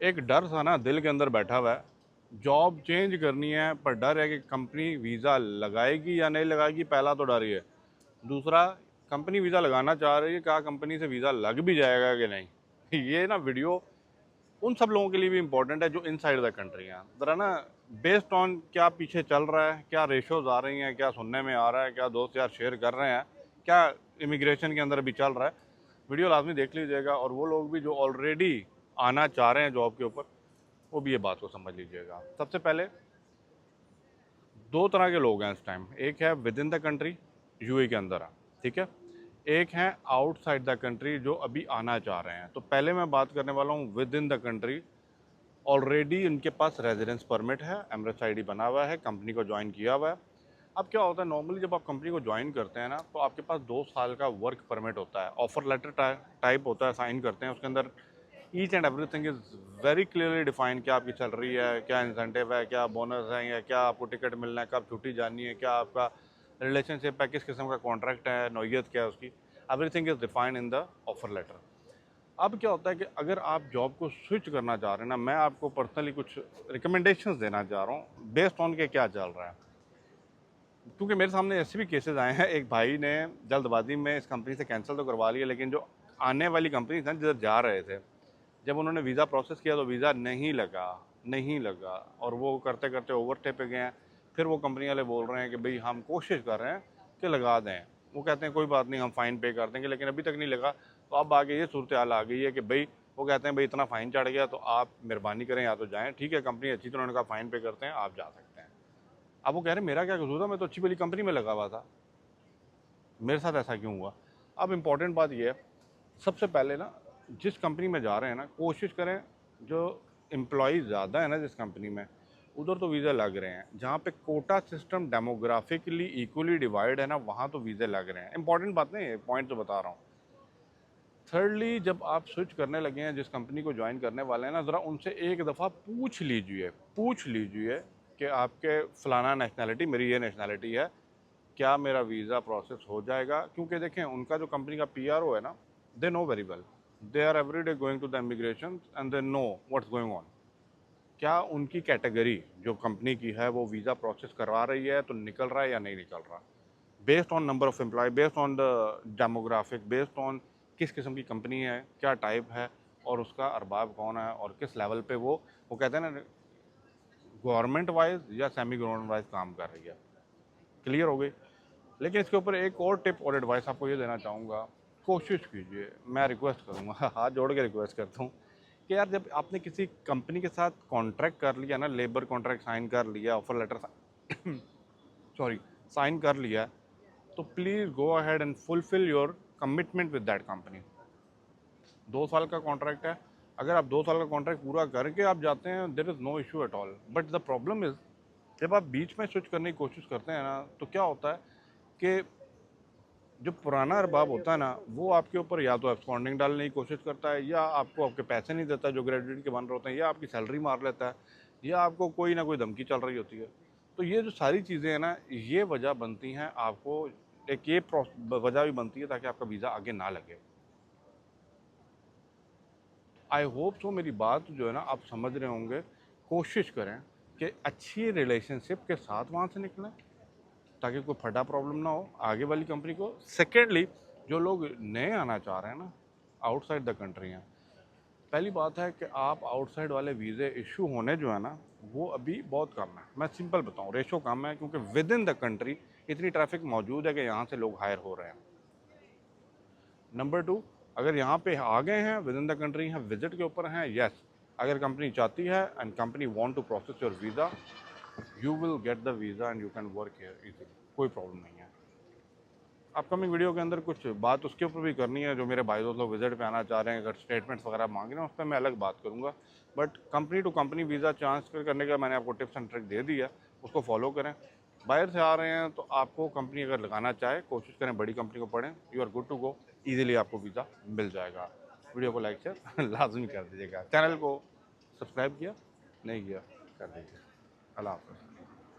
एक डर सा ना दिल के अंदर बैठा हुआ है, जॉब चेंज करनी है पर डर है कि कंपनी वीज़ा लगाएगी या नहीं लगाएगी। पहला तो डर ही है। दूसरा, कंपनी वीज़ा लगाना चाह रही है, क्या कंपनी से वीज़ा लग भी जाएगा कि नहीं। ये ना वीडियो उन सब लोगों के लिए भी इंपॉर्टेंट है जो इनसाइड द कंट्री हैं। ज़रा ना बेस्ड ऑन क्या पीछे चल रहा है, क्या रेशोज आ रही हैं, क्या सुनने में आ रहा है, क्या दोस्त यार शेयर कर रहे हैं, क्या इमिग्रेशन के अंदर भी चल रहा है, वीडियो लाजमी देख लीजिएगा। और वो लोग भी जो ऑलरेडी आना चाह रहे हैं जॉब के ऊपर, वो भी ये बात को समझ लीजिएगा। सबसे पहले दो तरह के लोग हैं इस टाइम। एक है within the country, UAE के अंदर है, ठीक है। एक है आउटसाइड द कंट्री जो अभी आना चाह रहे हैं। तो पहले मैं बात करने वाला हूँ with in the country. Already उनके पास रेजिडेंस परमिट है, एमरेट्स आईडी बना हुआ है, कंपनी को ज्वाइन किया हुआ है। अब क्या होता है, नॉर्मली जब आप कंपनी को ज्वाइन करते हैं ना, तो आपके पास 2 साल का वर्क परमिट होता है, ऑफर लेटर टाइप होता है, साइन करते हैं। उसके अंदर each and everything is very clearly define, क्या आपकी सैलरी है, क्या इंसेंटिव है, क्या बोनस है, या क्या आपको टिकट मिलना है, कब छुट्टी जानी है, क्या आपका रिलेशनशिप है, किस किस्म का कॉन्ट्रैक्ट है, नौयत क्या है उसकी। Everything is defined in the offer letter. अब क्या होता है कि अगर आप जॉब को स्विच करना चाह रहे हैं ना, मैं आपको पर्सनली कुछ रिकमेंडेशंस देना चाह रहा हूँ बेस्ड ऑन के क्या चल रहा है। क्योंकि मेरे सामने ऐसे भी केसेस आए हैं, एक भाई ने जल्दबाजी में इस कंपनी से कैंसिल तो करवा लिया, लेकिन जो आने वाली कंपनी था जिधर जा रहे थे, जब उन्होंने वीज़ा प्रोसेस किया तो वीज़ा नहीं लगा और वो करते करते ओवरस्टे पे गए हैं। फिर वो कंपनी वाले बोल रहे हैं कि भाई हम कोशिश कर रहे हैं कि लगा दें। वो कहते हैं कोई बात नहीं, हम फ़ाइन पे कर देंगे, लेकिन अभी तक नहीं लगा। तो अब आगे ये सूरत हाल आ गई है कि भाई, वो कहते हैं भाई इतना फ़ाइन चढ़ गया तो आप मेहरबानी करें या तो जाएँ। ठीक है, कंपनी अच्छी, तो उन्होंने कहा फ़ाइन पे करते हैं, आप जा सकते हैं। अब वो कह रहे हैं मेरा क्या कसूर था, मैं तो अच्छी वाली कंपनी में लगा हुआ था, मेरे साथ ऐसा क्यों हुआ। अब इम्पॉर्टेंट बात यह है, सबसे पहले ना जिस कंपनी में जा रहे हैं ना, कोशिश करें जो एम्प्लॉय ज़्यादा है ना जिस कंपनी में, उधर तो वीज़ा लग रहे हैं। जहाँ पे quota system demographically equally divide है ना, वहाँ तो वीज़े लग रहे हैं। इंपॉर्टेंट बात नहीं है, पॉइंट तो बता रहा हूँ। थर्डली, जब आप स्विच करने लगे हैं, जिस कंपनी को ज्वाइन करने वाले हैं ना, ज़रा उनसे एक दफ़ा पूछ लीजिए कि आपके फ़लाना नेशनैलिटी, मेरी ये नेशनैलिटी है, क्या मेरा वीज़ा प्रोसेस हो जाएगा। क्योंकि देखें, उनका जो कंपनी का पीआरओ है ना, they know very well, they are every day going to the immigration and they know what's going on. क्या उनकी कैटेगरी जो कंपनी की है वो वीज़ा प्रोसेस करवा रही है तो निकल रहा है या नहीं निकल रहा, based on number of employ, based on the demographic, based on किस किस्म की कंपनी है, क्या टाइप है, और उसका अरबाब कौन है, और किस लेवल पे वो कहते हैं ना, गवर्नमेंट वाइज या सेमी गवर्नमेंट वाइज काम कर रही है। क्लियर हो गई। लेकिन इसके ऊपर एक और टिप और एडवाइस आपको ये देना चाहूँगा, कोशिश कीजिए, मैं रिक्वेस्ट करूँगा, हाथ जोड़ के रिक्वेस्ट करता हूँ कि यार, जब आपने किसी कंपनी के साथ कॉन्ट्रैक्ट कर लिया ना, लेबर कॉन्ट्रैक्ट साइन कर लिया, ऑफर लेटर सॉरी साइन कर लिया, तो please go ahead and fulfil your commitment with that company. 2 साल का कॉन्ट्रैक्ट है, अगर आप 2 साल का कॉन्ट्रैक्ट पूरा करके आप जाते हैं, there is no issue at all. But the problem is, जब आप बीच में स्विच करने की कोशिश करते हैं ना, तो क्या होता है कि जो पुराना अरबाब होता है ना, वो आपके ऊपर या तो एब्सकॉन्डिंग डालने की कोशिश करता है, या आपको आपके पैसे नहीं देता जो ग्रेजुएट के बन रहे होते हैं, या आपकी सैलरी मार लेता है, या आपको कोई ना कोई धमकी चल रही होती है। तो ये जो सारी चीज़ें हैं ना, ये वजह बनती हैं आपको, एक ये वजह भी बनती है ताकि आपका वीज़ा आगे ना लगे। आई होप सो मेरी बात जो है ना आप समझ रहे होंगे। कोशिश करें कि अच्छी रिलेशनशिप के साथ वहाँ से निकलें, ताकि कोई फटा प्रॉब्लम ना हो आगे वाली कंपनी को। सेकेंडली, जो लोग नए आना चाह रहे हैं ना, आउटसाइड द कंट्री हैं, पहली बात है कि आप आउटसाइड वाले वीज़े इशू होने जो है ना, वो अभी बहुत कम है। मैं सिंपल बताऊं, रेशो कम है, क्योंकि विद इन द कंट्री इतनी ट्रैफिक मौजूद है कि यहाँ से लोग हायर हो रहे हैं। नंबर 2, अगर यहाँ पे आ गए हैं, विद इन द कंट्री हैं, विजिट के ऊपर हैं, यस, अगर कंपनी चाहती है and company want to process your visa, you will get the visa and you can work here easily, कोई प्रॉब्लम नहीं है। अपकमिंग वीडियो के अंदर कुछ बात उसके ऊपर भी करनी है, जो मेरे भाई दोस्त लोग विजिट पे आना चाह रहे हैं, अगर स्टेटमेंट्स वगैरह मांग रहे हैं, उस पर मैं अलग बात करूँगा। But company to company visa transfer करने का मैंने आपको टिप्स एंड ट्रिक दे दी है, उसको फॉलो करें। बाहर से आ रहे हैं तो आपको कंपनी अगर लगाना चाहे, कोशिश करें बड़ी कंपनी को पढ़ें, you are good to go, easily आपको वीज़ा मिल जाएगा। वीडियो को लाइक शेयर लाजमी कर दीजिएगा। चैनल को सब्सक्राइब किया नहीं किया, कर दीजिए। अल्लाह हाफ़िज़।